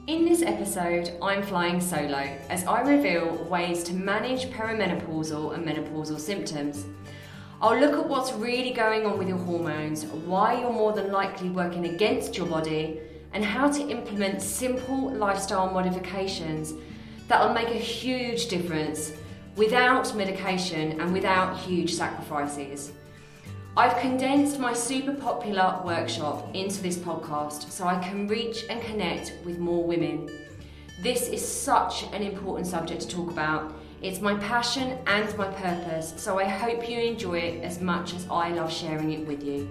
In this episode, I'm flying solo as I reveal ways to manage perimenopausal and menopausal symptoms. I'll look at what's really going on with your hormones, why you're more than likely working against your body, and how to implement simple lifestyle modifications that'll make a huge difference without medication and without huge sacrifices. I've condensed my super popular workshop into this podcast so I can reach and connect with more women. This is such an important subject to talk about. It's my passion and my purpose, so I hope you enjoy it as much as I love sharing it with you.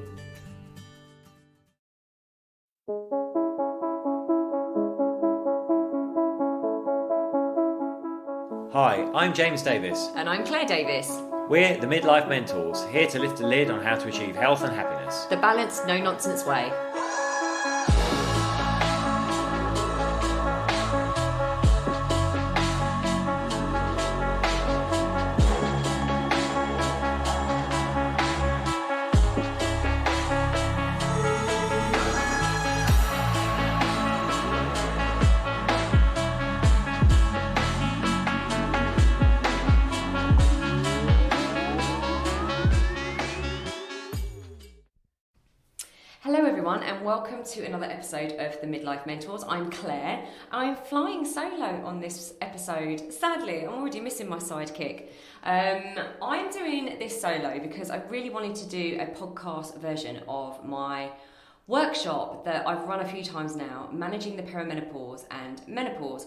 Hi, I'm James Davis. And I'm Claire Davis. We're the Midlife Mentors, here to lift the lid on how to achieve health and happiness. The balanced, no-nonsense way. Hello everyone and welcome to another episode of the Midlife Mentors. I'm Claire. I'm flying solo on this episode. Sadly, I'm already missing my sidekick. I'm doing this solo because I really wanted to do a podcast version of my workshop that I've run a few times now, Managing the Perimenopause and Menopause.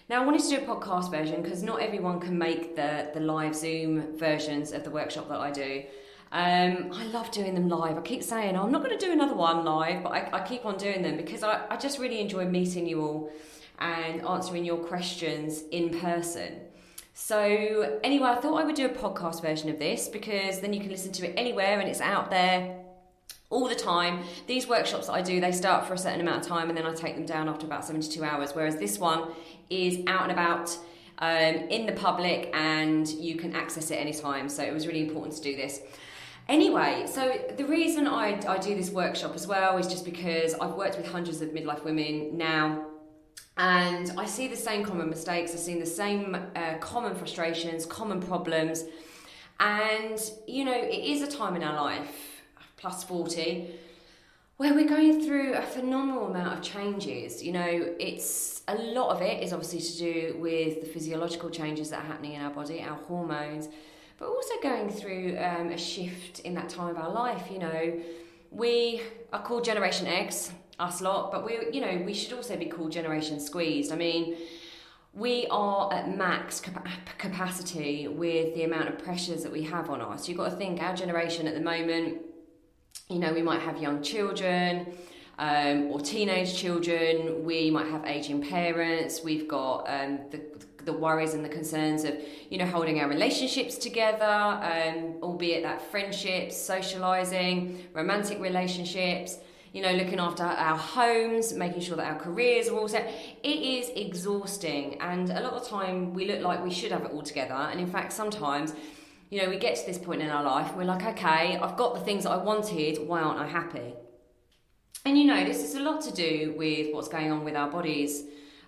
Now I wanted to do a podcast version because not everyone can make the live Zoom versions of the workshop that I do. I love doing them live. I keep saying, I'm not going to do another one live, but I keep on doing them because I just really enjoy meeting you all and answering your questions in person. So anyway, I thought I would do a podcast version of this because then you can listen to it anywhere and it's out there all the time. These workshops that I do, they start for a certain amount of time and then I take them down after about 72 hours, whereas this one is out and about in the public and you can access it anytime. So it was really important to do this. Anyway, so the reason I do this workshop as well is just because I've worked with hundreds of midlife women now and I see the same common mistakes, I've seen the same common frustrations, common problems, and you know, it is a time in our life, plus 40, where we're going through a phenomenal amount of changes. You know, it's a lot of it is obviously to do with the physiological changes that are happening in our body, our hormones, but also going through a shift in that time of our life. You know, we are called Generation X, us lot, but we should also be called Generation Squeezed. I mean, we are at max capacity with the amount of pressures that we have on us. You've got to think, our generation at the moment, you know, we might have young children or teenage children, we might have aging parents, we've got the worries and the concerns of, you know, holding our relationships together, albeit that friendships, socialising, romantic relationships, you know, looking after our homes, making sure that our careers are all set. It is exhausting, and a lot of the time we look like we should have it all together, and in fact sometimes, you know, we get to this point in our life and we're like, okay, I've got the things that I wanted, why aren't I happy? And you know, this is a lot to do with what's going on with our bodies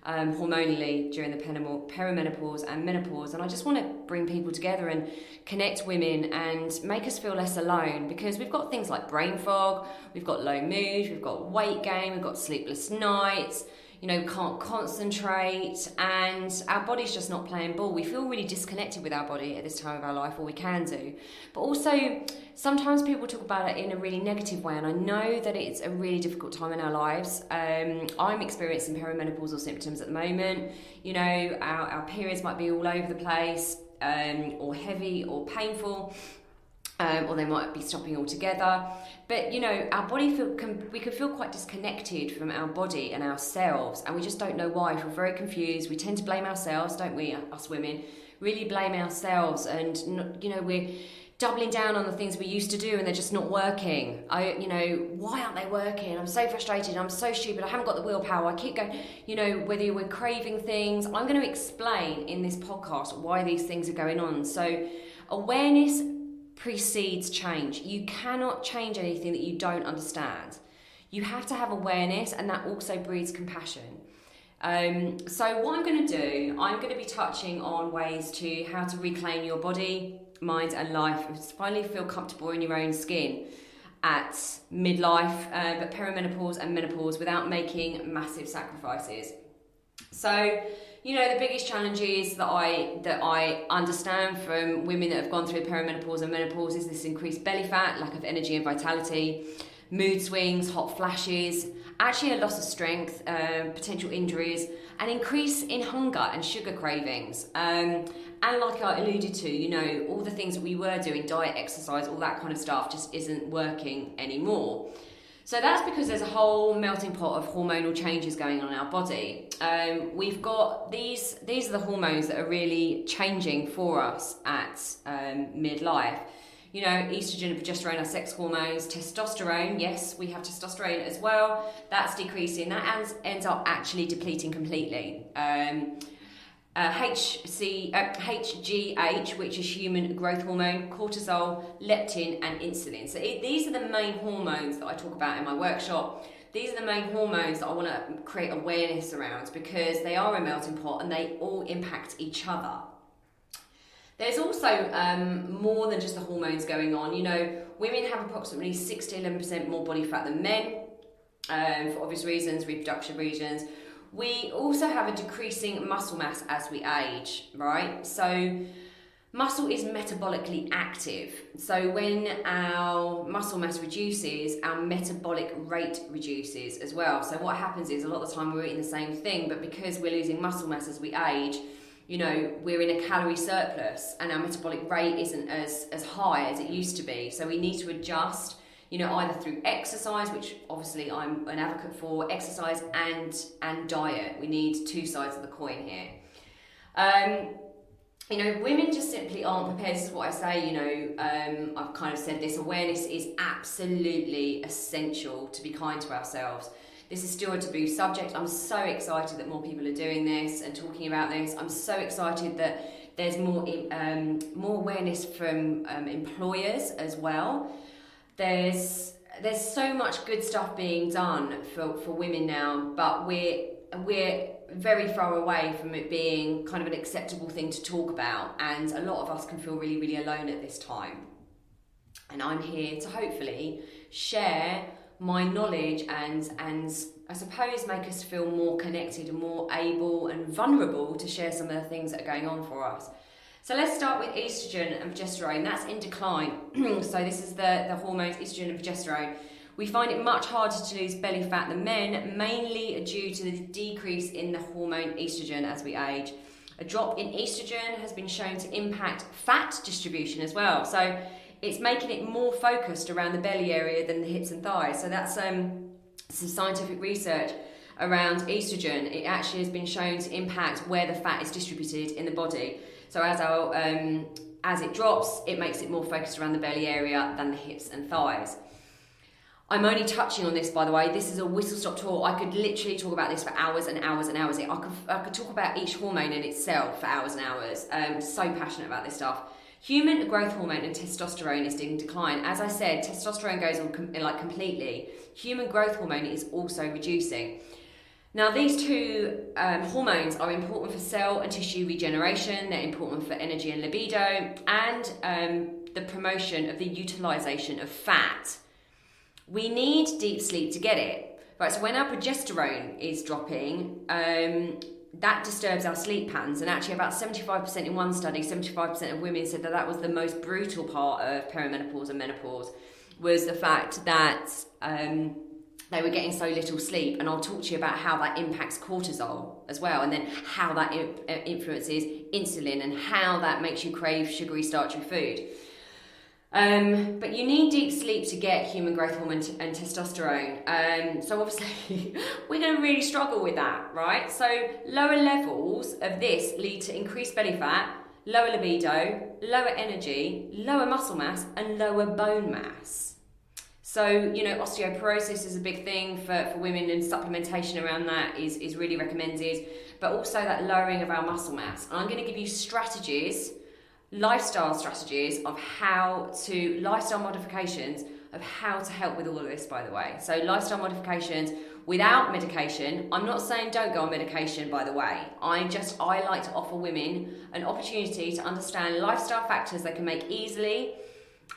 hormonally during the perimenopause and menopause. And I just want to bring people together and connect women and make us feel less alone, because we've got things like brain fog, we've got low mood, we've got weight gain, we've got sleepless nights, you know, can't concentrate, and our body's just not playing ball. We feel really disconnected with our body at this time of our life, or we can do. But also, sometimes people talk about it in a really negative way, and I know that it's a really difficult time in our lives. I'm experiencing perimenopausal symptoms at the moment. You know, our periods might be all over the place, or heavy or painful. Or they might be stopping altogether. But you know, our body we can feel quite disconnected from our body and ourselves, and we just don't know why. We're very confused. We tend to blame ourselves, don't we, us women? Really blame ourselves, and you know, we're doubling down on the things we used to do and they're just not working. You know, why aren't they working? I'm so frustrated, I'm so stupid, I haven't got the willpower, I keep going, you know, whether we're craving things. I'm going to explain in this podcast why these things are going on. So awareness precedes change. You cannot change anything that you don't understand. You have to have awareness, and that also breeds compassion. So what I'm going to do, I'm going to be touching on ways to how to reclaim your body, mind and life, and finally feel comfortable in your own skin at midlife, but perimenopause and menopause without making massive sacrifices. So, the biggest challenges that I understand from women that have gone through perimenopause and menopause is this increased belly fat, lack of energy and vitality, mood swings, hot flashes, actually a loss of strength, potential injuries, an increase in hunger and sugar cravings. And like I alluded to, all the things that we were doing, diet, exercise, all that kind of stuff just isn't working anymore. So that's because there's a whole melting pot of hormonal changes going on in our body. We've got these are the hormones that are really changing for us at midlife. Estrogen and progesterone are sex hormones. Testosterone, yes, we have testosterone as well. That's decreasing. That ends up actually depleting completely. HGH, which is human growth hormone, cortisol, leptin, and insulin. So these are the main hormones that I talk about in my workshop. These are the main hormones that I want to create awareness around because they are a melting pot and they all impact each other. There's also more than just the hormones going on. Women have approximately 6 to 11% more body fat than men, for obvious reasons, reproductive reasons. We also have a decreasing muscle mass as we age, right? So muscle is metabolically active. So when our muscle mass reduces, our metabolic rate reduces as well. So what happens is a lot of the time we're eating the same thing, but because we're losing muscle mass as we age, we're in a calorie surplus and our metabolic rate isn't as high as it used to be. So we need to adjust, either through exercise, which obviously I'm an advocate for, exercise and diet. We need two sides of the coin here. Women just simply aren't prepared. This is what I say, I've kind of said this, awareness is absolutely essential to be kind to ourselves. This is still a taboo subject. I'm so excited that more people are doing this and talking about this. I'm so excited that there's more awareness from employers as well. There's so much good stuff being done for women now, but we're very far away from it being kind of an acceptable thing to talk about, and a lot of us can feel really, really alone at this time. And I'm here to hopefully share my knowledge and I suppose make us feel more connected and more able and vulnerable to share some of the things that are going on for us. So let's start with estrogen and progesterone. That's in decline. So this is the hormones estrogen and progesterone. We find it much harder to lose belly fat than men, mainly due to the decrease in the hormone estrogen as we age. A drop in estrogen has been shown to impact fat distribution as well. So it's making it more focused around the belly area than the hips and thighs. So that's some scientific research around estrogen. It actually has been shown to impact where the fat is distributed in the body. So as it drops, it makes it more focused around the belly area than the hips and thighs. I'm only touching on this, by the way. This is a whistle-stop tour. I could literally talk about this for hours and hours and hours. I could talk about each hormone in itself for hours and hours. I'm so passionate about this stuff. Human growth hormone and testosterone is in decline. As I said, testosterone goes on completely. Human growth hormone is also reducing. Now, these two hormones are important for cell and tissue regeneration. They're important for energy and libido, and the promotion of the utilization of fat. We need deep sleep to get it. Right, so when our progesterone is dropping, that disturbs our sleep patterns, and actually about 75% in one study, 75% of women said that was the most brutal part of perimenopause and menopause, was the fact that they were getting so little sleep. And I'll talk to you about how that impacts cortisol as well, and then how that influences insulin and how that makes you crave sugary, starchy food. But you need deep sleep to get human growth hormone and testosterone. So obviously we're going to really struggle with that, right? So lower levels of this lead to increased belly fat, lower libido, lower energy, lower muscle mass, and lower bone mass. So, osteoporosis is a big thing for women, and supplementation around that is really recommended, but also that lowering of our muscle mass. And I'm going to give you lifestyle strategies of lifestyle modifications of how to help with all of this, by the way. So lifestyle modifications without medication. I'm not saying don't go on medication, by the way. I like to offer women an opportunity to understand lifestyle factors they can make easily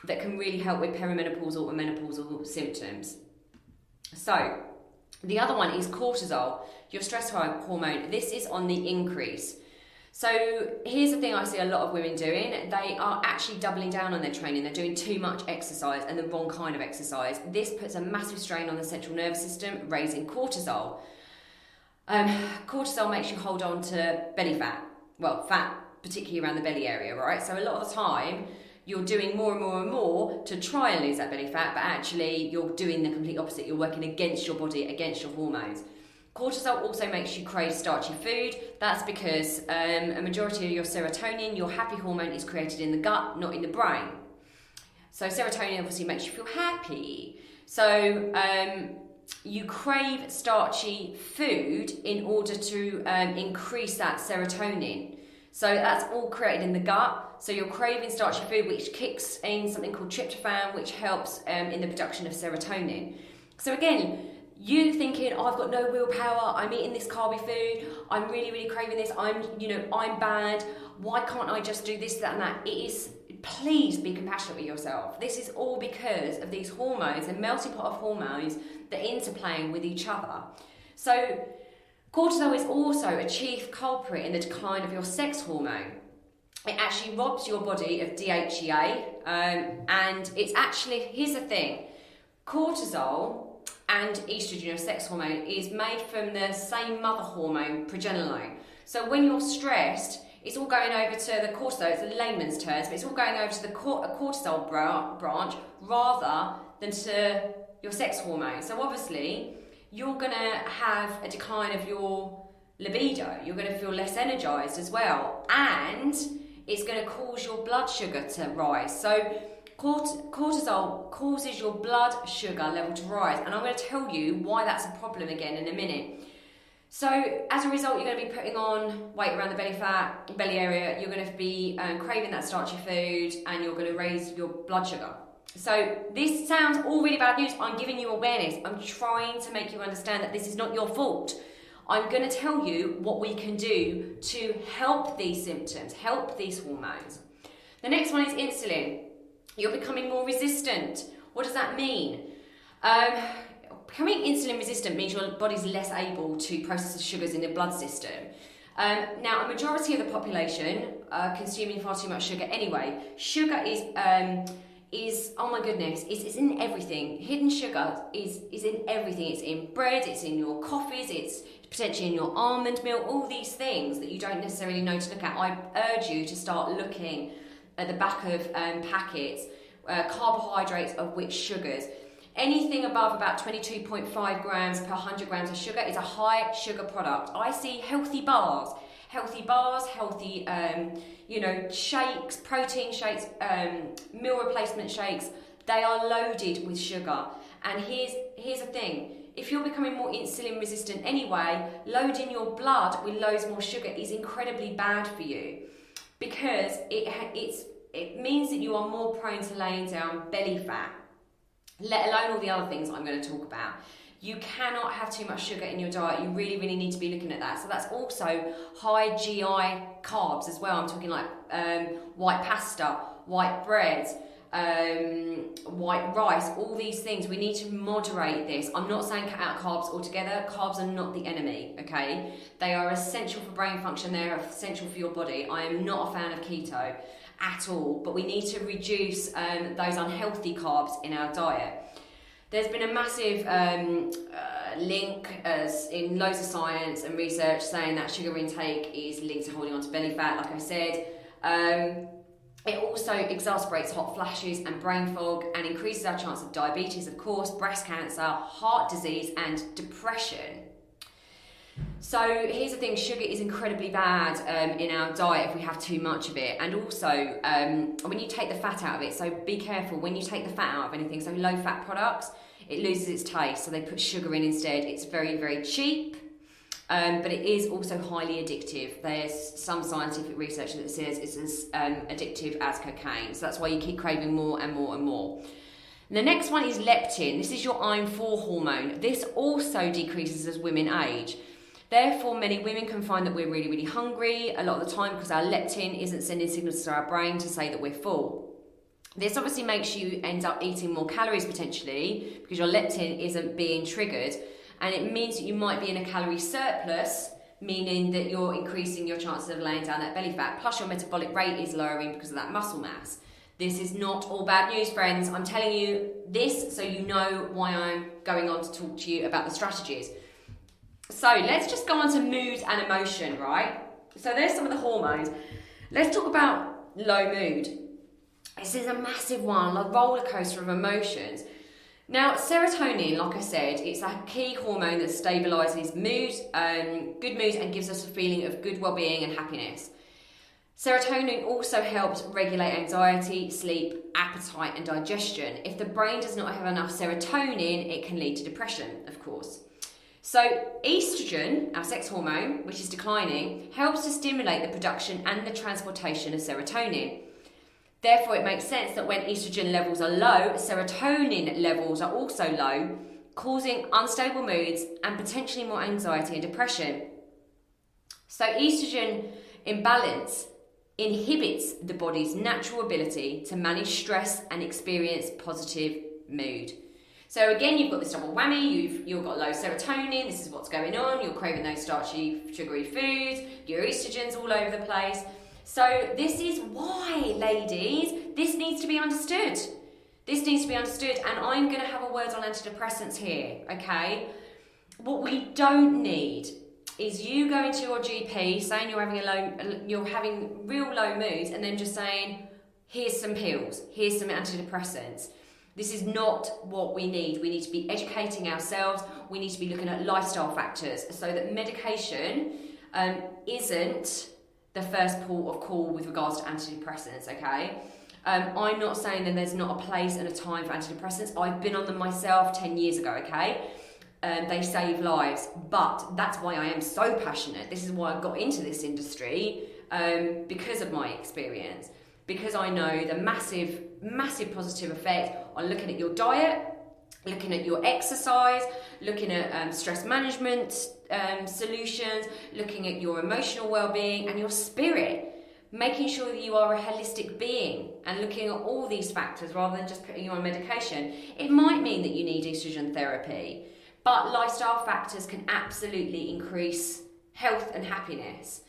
that can really help with perimenopausal or menopausal symptoms. So, the other one is cortisol, your stress hormone. This is on the increase. So here's the thing I see a lot of women doing. They are actually doubling down on their training. They're doing too much exercise and the wrong kind of exercise. This puts a massive strain on the central nervous system, raising cortisol. Cortisol makes you hold on to belly fat. Well, fat, particularly around the belly area, right? So a lot of the time, you're doing more and more and more to try and lose that belly fat, but actually you're doing the complete opposite. You're working against your body, against your hormones. Cortisol also makes you crave starchy food. That's because a majority of your serotonin, your happy hormone, is created in the gut, not in the brain. So serotonin obviously makes you feel happy. So you crave starchy food in order to increase that serotonin. So that's all created in the gut. So you're craving starchy food, which kicks in something called tryptophan, which helps in the production of serotonin. So again, you thinking, oh, I've got no willpower, I'm eating this carby food, I'm really, really craving this, I'm bad, why can't I just do this, that and that? Please be compassionate with yourself. This is all because of these hormones, a melting pot of hormones that are interplaying with each other. So cortisol is also a chief culprit in the decline of your sex hormone. It actually robs your body of DHEA, and it's actually, here's the thing, cortisol and estrogen, your sex hormone, is made from the same mother hormone, progesterone. So when you're stressed, it's all going over to the cortisol, it's a layman's terms, but it's all going over to the cortisol branch rather than to your sex hormone. So obviously, you're going to have a decline of your libido. You're going to feel less energized as well. And it's going to cause your blood sugar to rise. So cortisol causes your blood sugar level to rise, and I'm going to tell you why that's a problem again in a minute. So as a result, you're going to be putting on weight around the belly area, you're going to be craving that starchy food, and you're going to raise your blood sugar. So this sounds all really bad news. I'm giving you awareness. I'm trying to make you understand that this is not your fault. I'm going to tell you what we can do to help these symptoms, help these hormones. The next one is insulin. You're becoming more resistant. What does that mean? Becoming insulin resistant means your body's less able to process the sugars in the blood system. Now, a majority of the population are consuming far too much sugar anyway. Sugar is oh my goodness, it's in everything. Hidden sugar is in everything. It's in bread, it's in your coffees, it's potentially in your almond milk, all these things that you don't necessarily know to look at. I urge you to start looking at the back of packets, carbohydrates of which sugars. Anything above about 22.5 grams per 100 grams of sugar is a high sugar product. I see healthy bars, healthy shakes, protein shakes, meal replacement shakes. They are loaded with sugar. And here's the thing. If you're becoming more insulin resistant anyway, loading your blood with loads more sugar is incredibly bad for you, because it means that you are more prone to laying down belly fat, let alone all the other things I'm going to talk about. You cannot have too much sugar in your diet. You really, really need to be looking at that. So that's also high GI carbs as well. I'm talking like white pasta, white bread, white rice, all these things. We need to moderate this. I'm not saying cut out carbs altogether. Carbs are not the enemy, okay? They are essential for brain function. They're essential for your body. I am not a fan of keto at all, but we need to reduce those unhealthy carbs in our diet. There's been a massive link as in loads of science and research saying that sugar intake is linked to holding on to belly fat, like I said. It also exacerbates hot flashes and brain fog and increases our chance of diabetes, of course, breast cancer, heart disease and depression. So here's the thing, sugar is incredibly bad in our diet if we have too much of it. And also when you take the fat out of it, so be careful when you take the fat out of anything, so low fat products, it loses its taste, so they put sugar in instead. It's very, very cheap, but it is also highly addictive. There's some scientific research that says it's as addictive as cocaine, so that's why you keep craving more and more and more. The next one is leptin. This is your I'm4 hormone. This also decreases as women age. Therefore, many women can find that we're really, really hungry a lot of the time because our leptin isn't sending signals to our brain to say that we're full. This obviously makes you end up eating more calories potentially because your leptin isn't being triggered, and it means that you might be in a calorie surplus, meaning that you're increasing your chances of laying down that belly fat, plus your metabolic rate is lowering because of that muscle mass. This is not all bad news, friends. I'm telling you this so you know why I'm going on to talk to you about the strategies. So let's just go on to mood and emotion, right? So there's some of the hormones. Let's talk about low mood. This is a massive one, a roller coaster of emotions. Now, serotonin, like I said, it's a key hormone that stabilises mood, good mood, and gives us a feeling of good well-being and happiness. Serotonin also helps regulate anxiety, sleep, appetite, and digestion. If the brain does not have enough serotonin, it can lead to depression, of course. So estrogen, our sex hormone, which is declining, helps to stimulate the production and the transportation of serotonin. Therefore, it makes sense that when estrogen levels are low, serotonin levels are also low, causing unstable moods and potentially more anxiety and depression. So estrogen imbalance inhibits the body's natural ability to manage stress and experience positive mood. So again, you've got this double whammy, you've got low serotonin, this is what's going on, you're craving those starchy, sugary foods, your estrogen's all over the place. So this is why, ladies, this needs to be understood. This needs to be understood, and I'm going to have a word on antidepressants here, okay? What we don't need is you going to your GP saying you're having real low moods and then just saying, here's some pills, here's some antidepressants. This is not what we need. We need to be educating ourselves. We need to be looking at lifestyle factors so that medication isn't the first port of call with regards to antidepressants, okay? I'm not saying that there's not a place and a time for antidepressants. I've been on them myself 10 years ago, okay? They save lives, but that's why I am so passionate. This is why I got into this industry, because of my experience. Because I know the massive, massive positive effect on looking at your diet, looking at your exercise, looking at stress management solutions, looking at your emotional well-being and your spirit, making sure that you are a holistic being and looking at all these factors rather than just putting you on medication. It might mean that you need estrogen therapy, but lifestyle factors can absolutely increase health and happiness.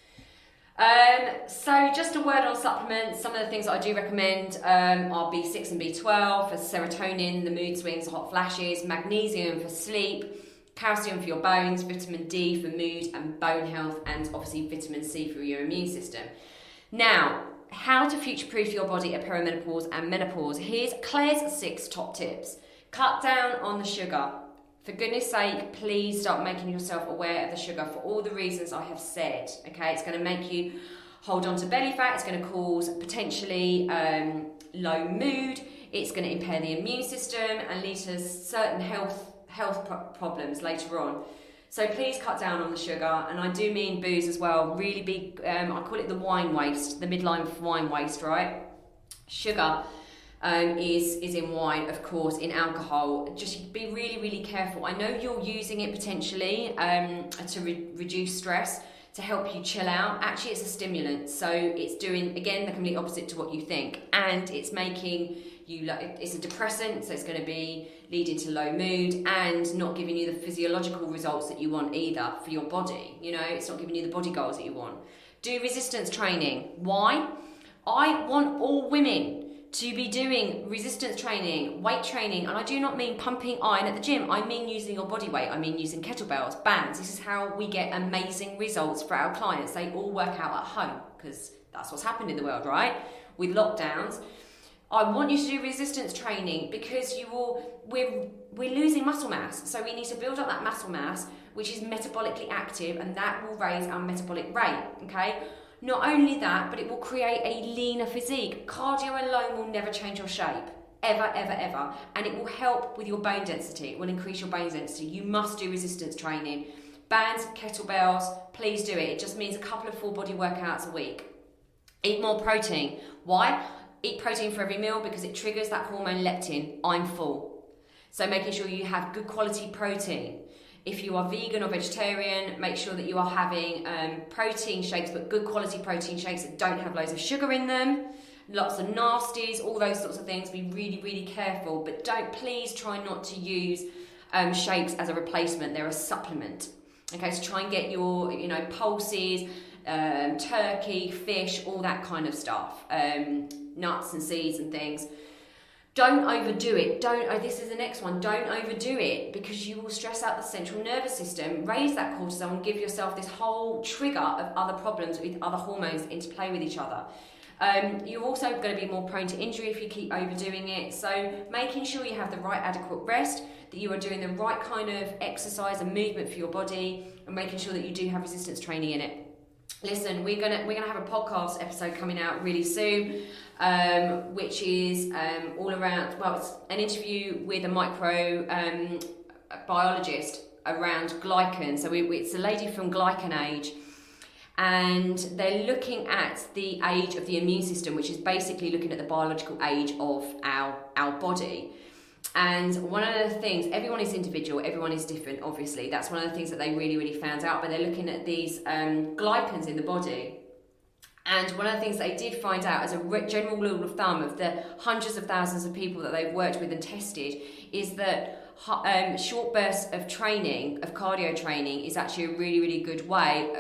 So just a word on supplements. Some of the things that I do recommend are B6 and B12 for serotonin, the mood swings, hot flashes, magnesium for sleep, calcium for your bones, vitamin D for mood and bone health, and obviously vitamin C for your immune system. Now, how to future-proof your body at perimenopause and menopause. Here's Claire's 6 top tips. Cut down on the sugar. For goodness sake, please start making yourself aware of the sugar for all the reasons I have said, okay? It's going to make you hold on to belly fat. It's going to cause potentially low mood. It's going to impair the immune system and lead to certain health problems later on. So please cut down on the sugar, and I do mean booze as well. Really big, I call it the wine waste, the midlife wine waste, right? Sugar is in wine, of course, in alcohol. Just be really, really careful. I know you're using it potentially to reduce stress, to help you chill out. Actually, it's a stimulant, so it's doing, again, the complete opposite to what you think, and it's making you, it's a depressant, so it's going to be leading to low mood and not giving you the physiological results that you want either for your body. You know, it's not giving you the body goals that you want. Do resistance training. Why? I want all women to be doing resistance training, weight training, and I do not mean pumping iron at the gym. I mean using your body weight. I mean using kettlebells, bands. This is how we get amazing results for our clients. They all work out at home because that's what's happened in the world, right? With lockdowns. I want you to do resistance training because we're losing muscle mass. So we need to build up that muscle mass, which is metabolically active, and that will raise our metabolic rate, okay? Not only that, but it will create a leaner physique. Cardio alone will never change your shape. Ever, ever, ever. And it will help with your bone density. It will increase your bone density. You must do resistance training. Bands, kettlebells, please do it. It just means a couple of full body workouts a week. Eat more protein. Why? eat protein for every meal because it triggers that hormone leptin, I'm full. So making sure you have good quality protein. If you are vegan or vegetarian, make sure that you are having protein shakes, but good quality protein shakes that don't have loads of sugar in them, lots of nasties, all those sorts of things. Be really, really careful, but please try not to use shakes as a replacement. They're a supplement. Okay, so try and get your, pulses, turkey, fish, all that kind of stuff, nuts and seeds and things. Don't overdo it. This is the next one. Don't overdo it, because you will stress out the central nervous system, raise that cortisol, and give yourself this whole trigger of other problems with other hormones interplay with each other. You're also going to be more prone to injury if you keep overdoing it. So making sure you have the right adequate rest, that you are doing the right kind of exercise and movement for your body, and making sure that you do have resistance training in it. Listen, we're gonna have a podcast episode coming out really soon, which is all around. Well, it's an interview with a microbiologist around glycan. So it's a lady from Glycan Age, and they're looking at the age of the immune system, which is basically looking at the biological age of our body. And one of the things, everyone is individual, everyone is different, obviously. That's one of the things that they really, really found out, but they're looking at these glycans in the body. And one of the things they did find out, as a general rule of thumb of the hundreds of thousands of people that they've worked with and tested, is that short bursts of training, of cardio training, is actually a really, really good way,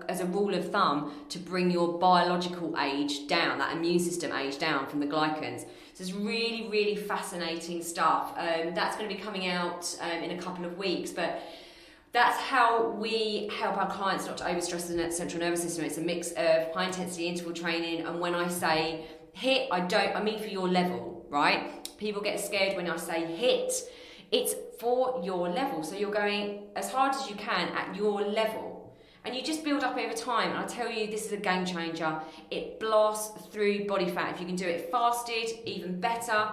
as a rule of thumb, to bring your biological age down, that immune system age down from the glycans. So it's really, really fascinating stuff. That's going to be coming out in a couple of weeks, but that's how we help our clients not to overstress the central nervous system. It's a mix of high intensity interval training, and when I say HIIT, I mean for your level, right? People get scared when I say HIIT. It's for your level. So you're going as hard as you can at your level. And you just build up over time. And I tell you, this is a game changer. It blasts through body fat. If you can do it fasted, even better.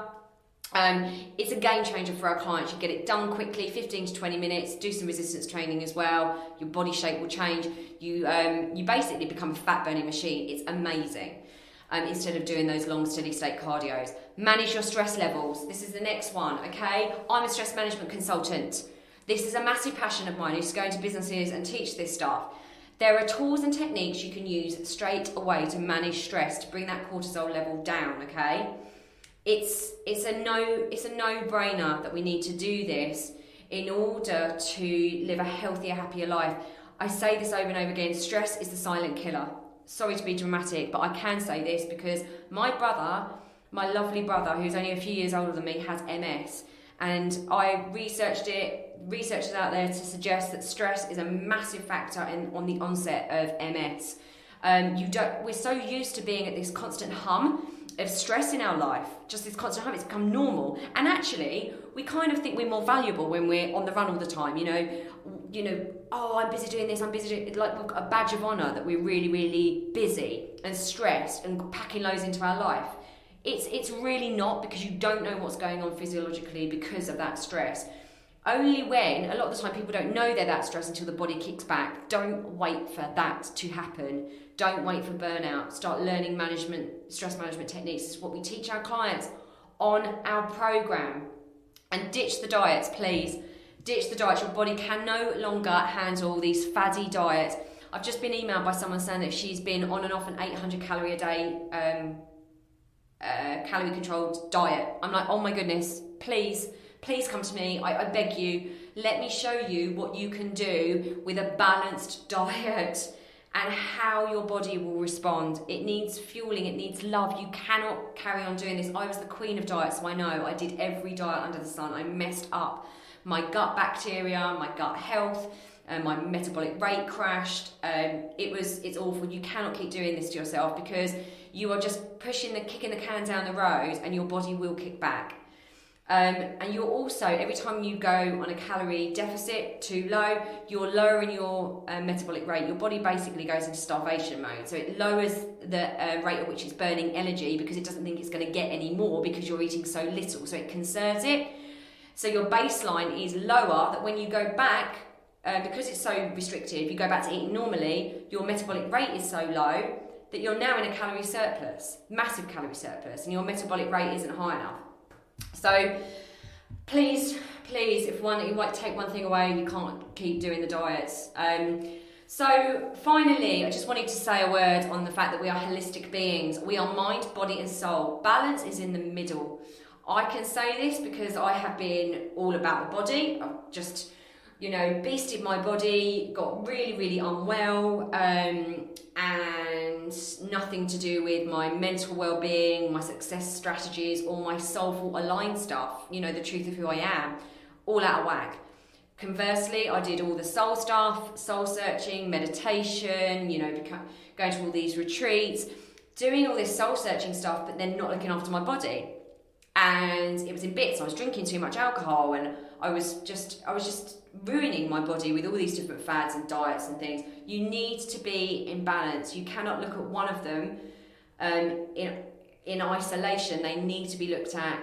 It's a game changer for our clients. You get it done quickly, 15 to 20 minutes, do some resistance training as well. Your body shape will change. You basically become a fat burning machine. It's amazing. Instead of doing those long steady state cardios. Manage your stress levels. This is the next one, okay? I'm a stress management consultant. This is a massive passion of mine. I used to go into businesses and teach this stuff. There are tools and techniques you can use straight away to manage stress, to bring that cortisol level down, okay? It's a no-brainer that we need to do this in order to live a healthier, happier life. I say this over and over again, stress is the silent killer. Sorry to be dramatic, but I can say this because my brother, my lovely brother, who's only a few years older than me, has MS. And I researched is out there to suggest that stress is a massive factor on the onset of MS. We're so used to being at this constant hum of stress in our life, just this constant hum, it's become normal. And actually, we kind of think we're more valuable when we're on the run all the time, oh, I'm busy doing this, I'm busy doing it, like we've got a badge of honour that we're really, really busy and stressed and packing loads into our life. It's really not, because you don't know what's going on physiologically because of that stress. Only when, a lot of the time, people don't know they're that stressed until the body kicks back. Don't wait for that to happen. Don't wait for burnout. Start learning stress management techniques. This is what we teach our clients on our program. And ditch the diets, please. Ditch the diets. Your body can no longer handle these faddy diets. I've just been emailed by someone saying that she's been on and off an 800 calorie a day calorie controlled diet. I'm like, oh my goodness, please come to me. I beg you, let me show you what you can do with a balanced diet and how your body will respond. It needs fueling, it needs love. You cannot carry on doing this. I was the queen of diets, so I know. I did every diet under the sun. I messed up my gut bacteria, my gut health, my metabolic rate crashed. It's awful. You cannot keep doing this to yourself, because you are just kicking the can down the road, and your body will kick back. And you're also, every time you go on a calorie deficit too low, you're lowering your metabolic rate. Your body basically goes into starvation mode. So it lowers the rate at which it's burning energy, because it doesn't think it's going to get any more because you're eating so little. So it conserves it. So your baseline is lower, that when you go back, because it's so restrictive, you go back to eating normally, your metabolic rate is so low that you're now in a calorie surplus, massive calorie surplus, and your metabolic rate isn't high enough. So please, if you might take one thing away, you can't keep doing the diets. So finally, I just wanted to say a word on the fact that we are holistic beings. We are mind, body and soul. Balance is in the middle. I can say this because I have been all about the body. I've just, beasted my body, got really, really unwell, and nothing to do with my mental well-being, my success strategies, or my soulful aligned stuff, the truth of who I am, all out of whack. Conversely, I did all the soul stuff, soul searching, meditation, going to all these retreats, doing all this soul searching stuff, but then not looking after my body. And it was in bits. I was drinking too much alcohol, and I was just ruining my body with all these different fads and diets and things. You need to be in balance. You cannot look at one of them in isolation. They need to be looked at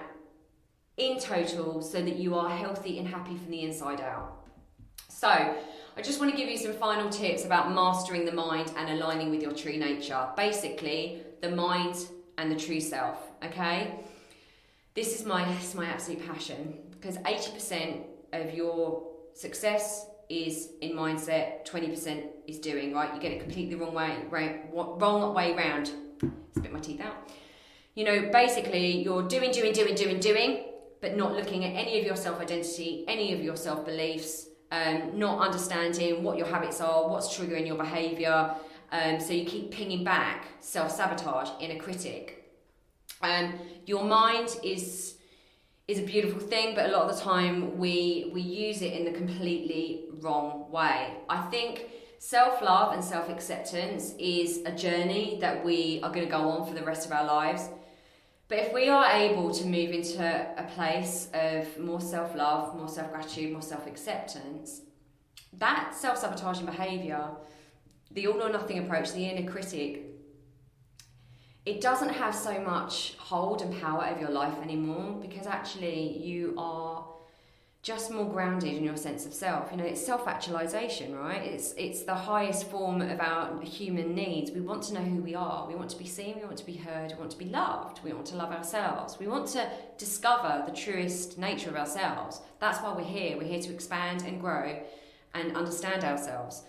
in total so that you are healthy and happy from the inside out. So I just want to give you some final tips about mastering the mind and aligning with your true nature. Basically, the mind and the true self, okay? This is my absolute passion, because 80% of your success is in mindset, 20% is doing, right? You get it completely wrong way round. Spit my teeth out. Basically you're doing, but not looking at any of your self-identity, any of your self-beliefs, not understanding what your habits are, what's triggering your behaviour. So you keep pinging back, self-sabotage, inner critic. Your mind is a beautiful thing, but a lot of the time we use it in the completely wrong way. I think self-love and self-acceptance is a journey that we are going to go on for the rest of our lives. But if we are able to move into a place of more self-love, more self-gratitude, more self-acceptance, that self-sabotaging behaviour, the all or nothing approach, the inner critic, it doesn't have so much hold and power over your life anymore, because actually you are just more grounded in your sense of self. It's self-actualization, right? It's the highest form of our human needs. We want to know who we are. We want to be seen. We want to be heard. We want to be loved. We want to love ourselves. We want to discover the truest nature of ourselves. That's why we're here. We're here to expand and grow and understand ourselves.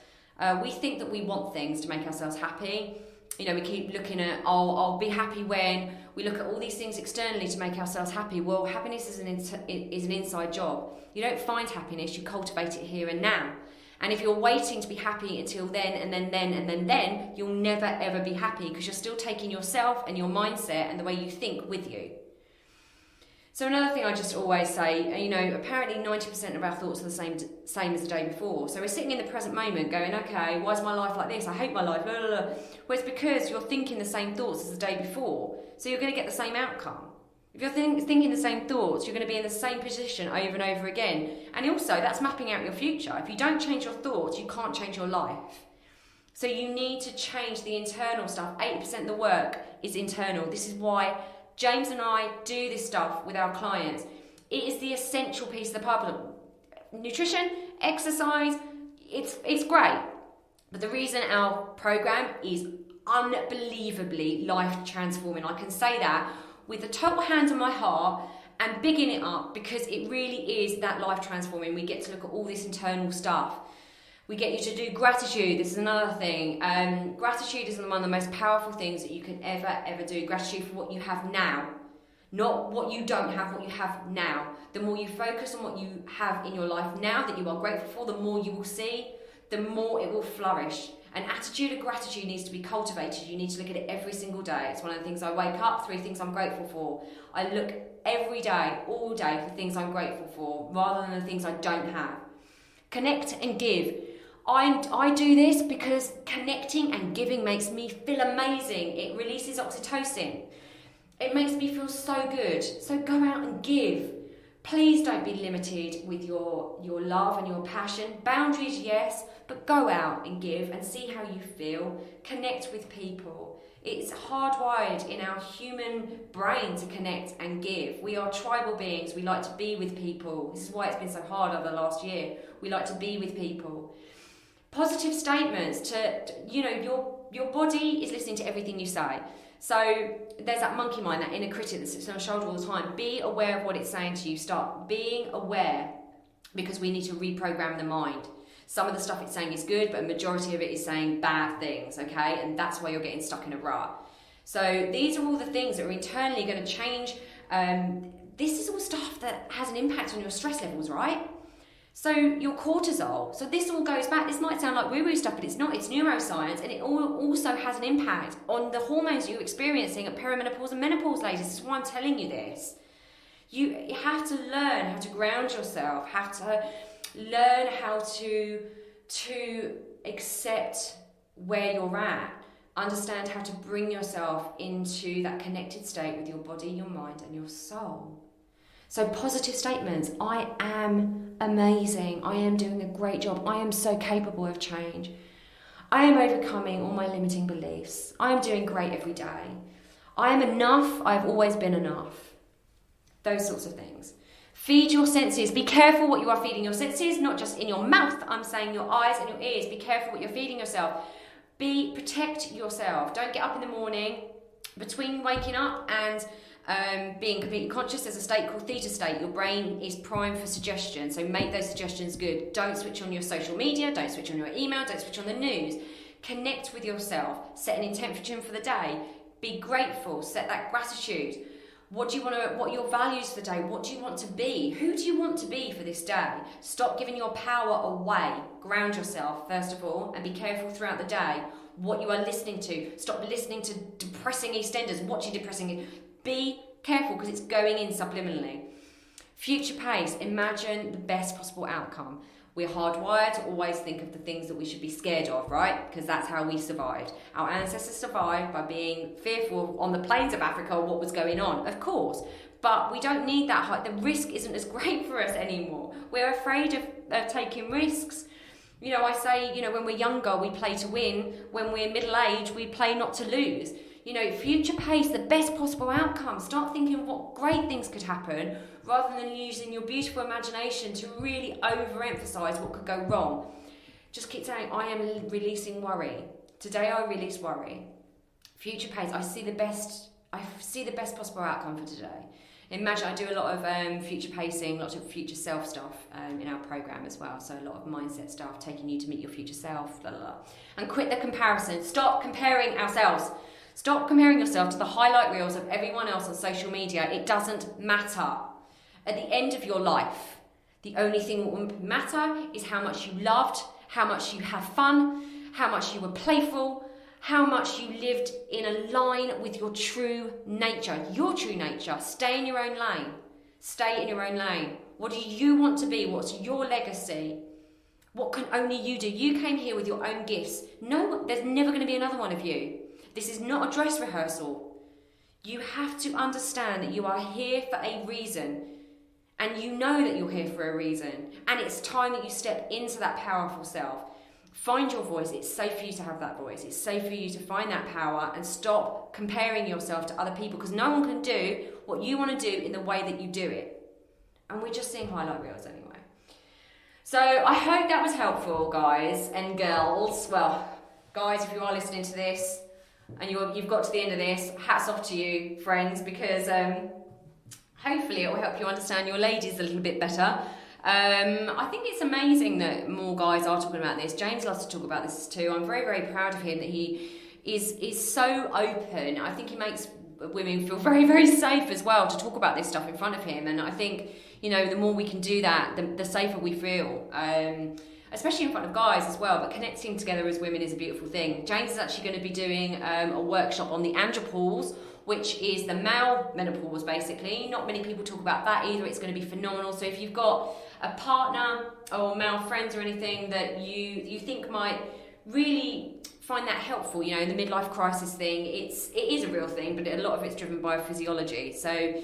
We think that we want things to make ourselves happy. We keep looking at, I'll be happy when. We look at all these things externally to make ourselves happy. Well, happiness is an inside job. You don't find happiness, you cultivate it here and now. And if you're waiting to be happy until then, and then, you'll never ever be happy, because you're still taking yourself and your mindset and the way you think with you. So another thing I just always say, apparently 90% of our thoughts are the same as the day before. So we're sitting in the present moment going, okay, why is my life like this? I hate my life, blah, blah, blah. Well, it's because you're thinking the same thoughts as the day before. So you're going to get the same outcome. If you're thinking the same thoughts, you're going to be in the same position over and over again. And also, that's mapping out your future. If you don't change your thoughts, you can't change your life. So you need to change the internal stuff. 80% of the work is internal. This is why James and I do this stuff with our clients. It is the essential piece of the puzzle. Nutrition, exercise, it's great. But the reason our program is unbelievably life transforming, I can say that with the total hand on my heart and bigging it up, because it really is that life transforming. We get to look at all this internal stuff. We get you to do gratitude. This is another thing. Gratitude is one of the most powerful things that you can ever do. Gratitude for what you have now. Not what you don't have, what you have now. The more you focus on what you have in your life now that you are grateful for, the more you will see, the more it will flourish. An attitude of gratitude needs to be cultivated. You need to look at it every single day. It's one of the things I wake up, 3 things I'm grateful for. I look every day, all day, for things I'm grateful for, rather than the things I don't have. Connect and give. I do this because connecting and giving makes me feel amazing. It releases oxytocin. It makes me feel so good. So go out and give. Please don't be limited with your love and your passion. Boundaries, yes, but go out and give and see how you feel. Connect with people. It's hardwired in our human brain to connect and give. We are tribal beings. We like to be with people. This is why it's been so hard over the last year. We like to be with people. Positive statements to your body is listening to everything you say. So there's that monkey mind, that inner critic that sits on your shoulder all the time. Be aware of what it's saying to you. Start being aware, because we need to reprogram the mind. Some of the stuff it's saying is good, but a majority of it is saying bad things, okay? And that's why you're getting stuck in a rut. So these are all the things that are internally going to change. This is all stuff that has an impact on your stress levels, right? So your cortisol, so this all goes back, this might sound like woo-woo stuff, but it's not, it's neuroscience, and it also has an impact on the hormones you're experiencing at perimenopause and menopause, ladies. This is why I'm telling you this. You have to learn how to ground yourself, have to learn how to accept where you're at, understand how to bring yourself into that connected state with your body, your mind, and your soul. So positive statements: I am amazing, I am doing a great job, I am so capable of change, I am overcoming all my limiting beliefs, I am doing great every day, I am enough, I've always been enough. Those sorts of things. Feed your senses. Be careful what you are feeding your senses, not just in your mouth. I'm saying your eyes and your ears. Be careful what you're feeding yourself. Protect yourself. Don't get up in the morning between waking up and being completely conscious. There's a state called theta state. Your brain is primed for suggestion, so make those suggestions good. Don't switch on your social media, don't switch on your email, don't switch on the news. Connect with yourself, set an intention for the day, be grateful, set that gratitude. What are your values for the day? What do you want to be? Who do you want to be for this day? Stop giving your power away. Ground yourself, first of all, and be careful throughout the day what you are listening to. Stop listening to depressing EastEnders, watching depressing. Be careful, because it's going in subliminally. Future pace. Imagine the best possible outcome. We're hardwired to always think of the things that we should be scared of, right? Because that's how we survived. Our ancestors survived by being fearful on the plains of Africa what was going on, of course. But we don't need that high. The risk isn't as great for us anymore. We're afraid of taking risks. I say, when we're younger, we play to win. When we're middle-aged, we play not to lose. Future pace, the best possible outcome. Start thinking of what great things could happen, rather than using your beautiful imagination to really overemphasize what could go wrong. Just keep saying, I am releasing worry. Today I release worry. Future pace, I see the best possible outcome for today. Imagine, I do a lot of future pacing, lots of future self stuff in our program as well. So a lot of mindset stuff, taking you to meet your future self, blah, blah, blah. And quit the comparison. Stop comparing ourselves. Stop comparing yourself to the highlight reels of everyone else on social media. It doesn't matter. At the end of your life, the only thing that will matter is how much you loved, how much you had fun, how much you were playful, how much you lived in a line with your true nature. Your true nature. Stay in your own lane. Stay in your own lane. What do you want to be? What's your legacy? What can only you do? You came here with your own gifts. No, there's never going to be another one of you. This is not a dress rehearsal. You have to understand that you are here for a reason. And you know that you're here for a reason. And it's time that you step into that powerful self. Find your voice. It's safe for you to have that voice. It's safe for you to find that power, and stop comparing yourself to other people, because no one can do what you want to do in the way that you do it. And we're just seeing highlight reels anyway. So I hope that was helpful, guys and girls. Well, guys, if you are listening to this and you've got to the end of this, hats off to you, friends, because hopefully it will help you understand your ladies a little bit better. I think it's amazing that more guys are talking about this. James loves to talk about this too. I'm very, very proud of him that he is so open. I think he makes women feel very, very safe as well to talk about this stuff in front of him. And I think, the more we can do that, the safer we feel. Especially in front of guys as well, but connecting together as women is a beautiful thing. James is actually going to be doing a workshop on the andropause, which is the male menopause, basically. Not many people talk about that either. It's going to be phenomenal. So if you've got a partner or male friends or anything that you think might really find that helpful, the midlife crisis thing, it is a real thing, but a lot of it's driven by physiology. So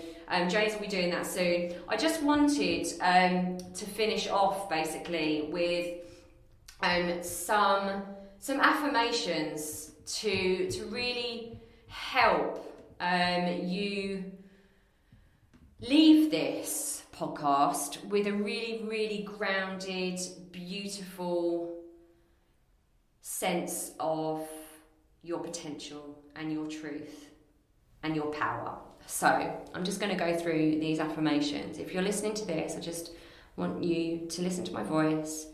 James will be doing that soon. I just wanted to finish off basically with some affirmations to really help you leave this podcast with a really, really grounded, beautiful sense of your potential and your truth and your power. So I'm just going to go through these affirmations. If you're listening to this, I just want you to listen to my voice.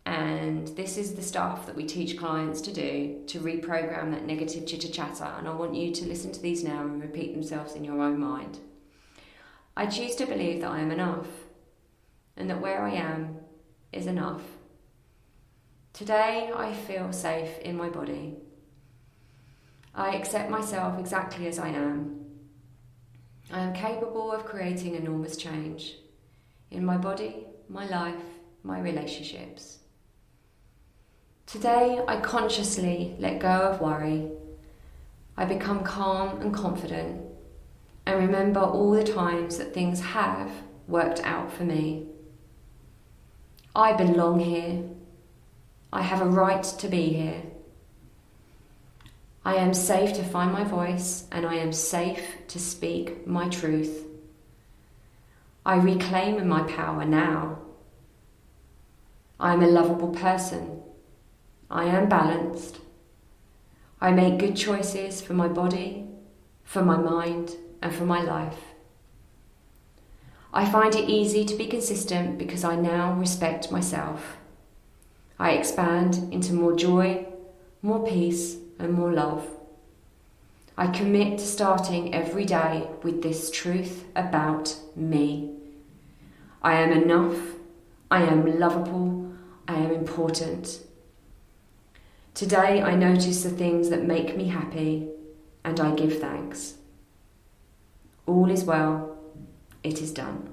And this is the stuff that we teach clients to do to reprogram that negative chitter chatter. And I want you to listen to these now and repeat themselves in your own mind. I choose to believe that I am enough and that where I am is enough. Today I feel safe in my body. I accept myself exactly as I am. I am capable of creating enormous change in my body, my life, my relationships. Today I consciously let go of worry. I become calm and confident and remember all the times that things have worked out for me. I belong here. I have a right to be here. I am safe to find my voice and I am safe to speak my truth. I reclaim my power now. I am a lovable person. I am balanced. I make good choices for my body, for my mind, and for my life. I find it easy to be consistent because I now respect myself. I expand into more joy, more peace, and more love. I commit to starting every day with this truth about me. I am enough. I am lovable. I am important. Today I notice the things that make me happy and I give thanks. All is well. It is done.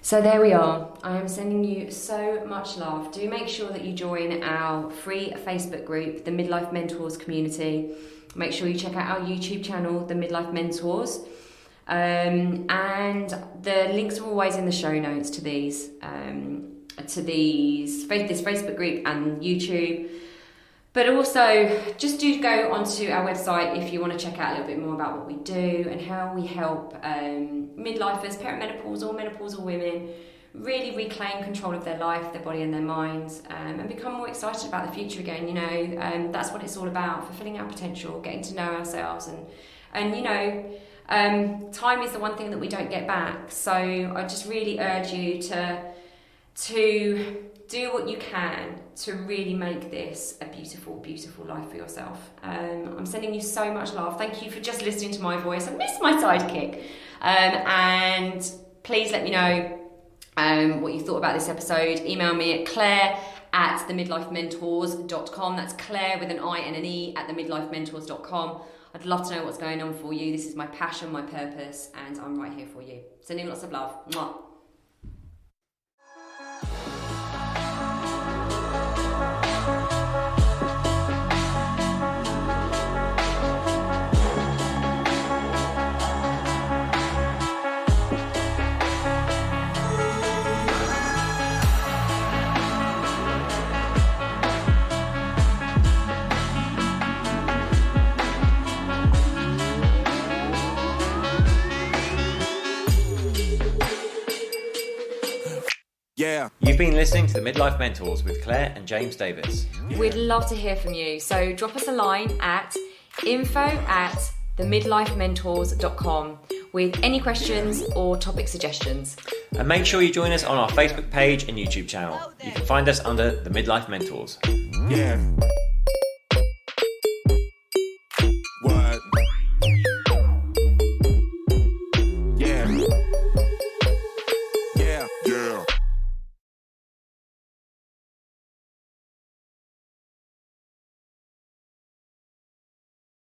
So there we are. I am sending you so much love. Do make sure that you join our free Facebook group, the Midlife Mentors community. Make sure you check out our YouTube channel, the Midlife Mentors. And the links are always in the show notes to this Facebook group and YouTube. But also, just do go onto our website if you want to check out a little bit more about what we do and how we help midlifers, perimenopausal, menopausal women really reclaim control of their life, their body and their minds, and become more excited about the future again. You know, that's what it's all about, fulfilling our potential, getting to know ourselves, and you know, time is the one thing that we don't get back. So I just really urge you to do what you can to really make this a beautiful, beautiful life for yourself. I'm sending you so much love. Thank you for just listening to my voice. I miss my sidekick. And please let me know what you thought about this episode. Email me at claire@themidlifementors.com. That's Claire with an I and an E at themidlifementors.com. I'd love to know what's going on for you. This is my passion, my purpose, and I'm right here for you. Sending lots of love. Mwah. Yeah. You've been listening to the Midlife Mentors with Claire and James Davis. We'd love to hear from you. So drop us a line at info@themidlifementors.com with any questions or topic suggestions. And make sure you join us on our Facebook page and YouTube channel. You can find us under the Midlife Mentors. Yeah.